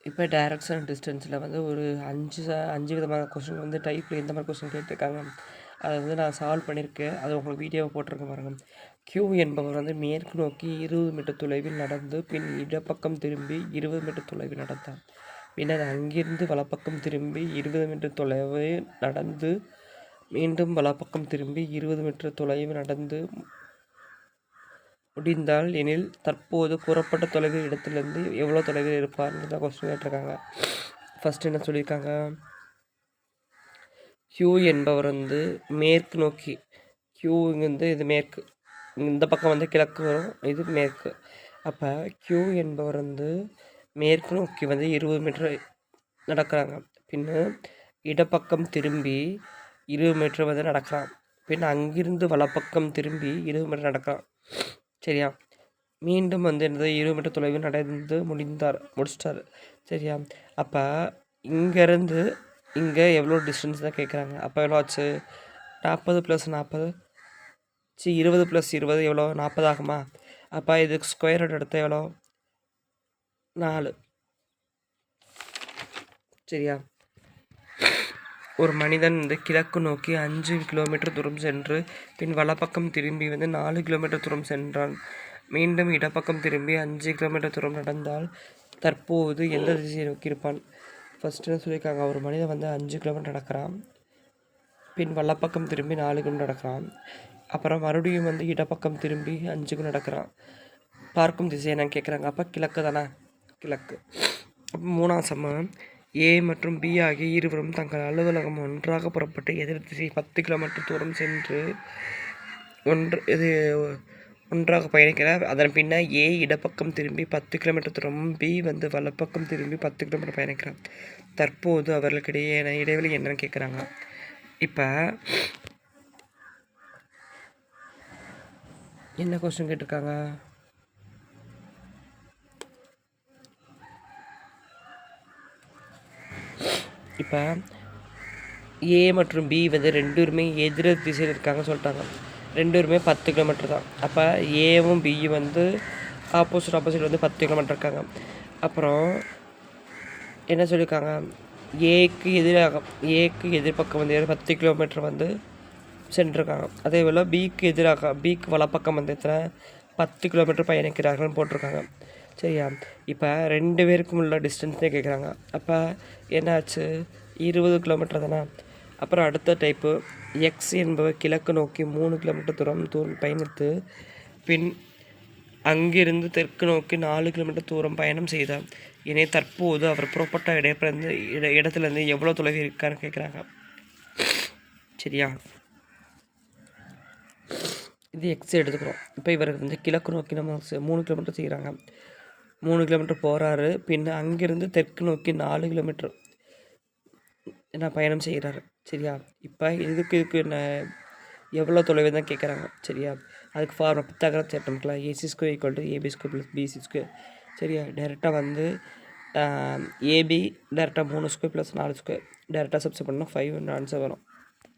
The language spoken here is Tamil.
இப்போ டைரக்ஷன் அண்ட் டிஸ்டன்ஸில் வந்து ஒரு 5 விதமான கொஸ்டின் வந்து டைப்பில் எந்த மாதிரி கொஸ்டின் கேட்டிருக்காங்க அதை வந்து நான் சால்வ் பண்ணியிருக்கேன். அது உங்களுக்கு வீடியோவை போட்டிருக்கேன் பாருங்கள். Q என்பவர் வந்து மேற்கு நோக்கி 20 மீட்டர் தொலைவில் நடந்து பின் இடப்பக்கம் திரும்பி 20 மீட்டர் தொலைவில் நடந்தார். பின்னர் அங்கிருந்து வலப்பக்கம் திரும்பி 20 மீட்டர் தொலைவில் நடந்து மீண்டும் வலப்பக்கம் திரும்பி 20 மீட்டர் தொலைவில் நடந்து முடிந்தால் எனில் தற்போது கூறப்பட்ட தொலைவில் இடத்திலிருந்து எவ்வளோ தொலைவில் இருப்பார்னு தான் கொஸ்டின் கேட்டிருக்காங்க. ஃபஸ்ட்டு என்ன சொல்லியிருக்காங்க, Q என்பவர் வந்து மேற்கு நோக்கி, Q வந்து இது மேற்கு, இந்த பக்கம் வந்து கிழக்கு வரும், இது மேற்கு. அப்போ Q என்பவர் வந்து மேற்கு நோக்கி வந்து 20 மீட்டர் நடக்கிறாங்க. பின்ன இடப்பக்கம் திரும்பி 20 மீட்டர் வந்து நடக்கிறான். பின் அங்கிருந்து வலப்பக்கம் திரும்பி 20 மீட்டர் நடக்கிறான். சரியா, மீண்டும் வந்து என்னது 20 மீட்டர் தொலைவில் நடந்து முடிச்சிட்டார். சரியா, அப்போ இங்கேருந்து இங்கே எவ்வளோ டிஸ்டன்ஸ் தான் கேட்குறாங்க. அப்போ எவ்வளோ ஆச்சு, 40 + 40 20 + 20 எவ்வளோ, 40 ஆகுமா? அப்போ இதுக்கு ஸ்கொயர் ரூட் எடுத்தால் எவ்வளோ, 4. சரியா, ஒரு மனிதன் வந்து கிழக்கு நோக்கி 5 கிலோமீட்டர் தூரம் சென்று பின் வலப்பக்கம் திரும்பி வந்து 4 கிலோமீட்டர் தூரம் சென்றான். மீண்டும் இடப்பக்கம் திரும்பி 5 கிலோமீட்டர் தூரம் நடந்தால் தற்போது எந்த திசையை நோக்கி இருப்பான்? ஃபஸ்ட்டு சொல்லியிருக்காங்க, ஒரு மனிதன் வந்து 5 கிலோமீட்டர் நடக்கிறான், பின் வலப்பக்கம் திரும்பி 4 கிலோமீட்டர் நடக்கிறான், அப்புறம் மறுபடியும் வந்து இடப்பக்கம் திரும்பி 5 நடக்கிறான். பார்க்கும் திசை என்னன்னு கேட்குறாங்க. அப்போ கிழக்கு தானே, கிழக்கு. அப்போ 3ஆம் சமம், A மற்றும் B ஆகிய இருவரும் தங்கள் அலுவலகம் ஒன்றாக புறப்பட்டு எதிர் திசை 10 கிலோமீட்டர் தூரம் சென்று ஒன்றாக பயணிக்கிறார். அதன் பின்னர் A இடப்பக்கம் திரும்பி 10 கிலோமீட்டர் தூரம், B வந்து வலப்பக்கம் திரும்பி 10 கிலோமீட்டர் பயணிக்கிறார். தற்போது அவர்களுக்கு இடைவெளி என்னன்னு கேட்குறாங்க. இப்போ என்ன கொஸ்டின் கேட்டிருக்காங்க, இப்போ A மற்றும் B வந்து ரெண்டுமே எதிர் திசையில் இருக்காங்க சொல்லிட்டாங்க. ரெண்டுமே 10 கிலோமீட்டர் தான். அப்போ ஏவும் பியும் வந்து ஆப்போசிட் வந்து 10 கிலோமீட்டர் இருக்காங்க. அப்புறம் என்ன சொல்லியிருக்காங்க, ஏக்கு எதிர்பக்கம் வந்து 10 கிலோமீட்டர் வந்து சென்றிருக்காங்க. அதே போல் பிக்கு வலப்பக்கம் வந்து 10 கிலோமீட்டர் பயணிக்கிறார்கள்னு போட்டிருக்காங்க. சரியா, இப்போ 2 பேருக்கும் உள்ள டிஸ்டன்ஸே கேட்குறாங்க. அப்போ என்னாச்சு, 20 கிலோமீட்டர் தானே. அப்புறம் அடுத்த டைப்பு, எக்ஸ் என்பவர் கிழக்கு நோக்கி 3 கிலோமீட்டர் தூரம் பயணித்து பின் அங்கிருந்து தெற்கு நோக்கி 4 கிலோமீட்டர் தூரம் பயணம் செய்தார். இனி தற்போது அவர் புறப்பட்ட இடத்துலேருந்து எவ்வளோ தொலைவில் இருக்காருன்னு கேட்குறாங்க. சரியா, இது எக்ஸ் எடுத்துக்கிறோம். இப்போ இவருக்கு வந்து கிழக்கு நோக்கி நம்ம 3 கிலோமீட்டர் செய்கிறாங்க. 3 கிலோமீட்டர் போகிறாரு. பின் அங்கிருந்து தெற்கு நோக்கி 4 கிலோமீட்டர் என்ன பயணம் செய்கிறாரு. சரியா, இப்போ இதுக்கு என்ன எவ்வளோ தொலைவு தான் கேட்குறாங்க. சரியா, அதுக்கு formula Pythagoras தேற்றம்ல AC² = AB² + BC². சரியா, டேரெக்டாக வந்து AB டேரெக்டாக 3² + 4² டேரெக்டாக சப்ஸ்டிட் பண்ணால் 5 ஆன்சர் வரும்.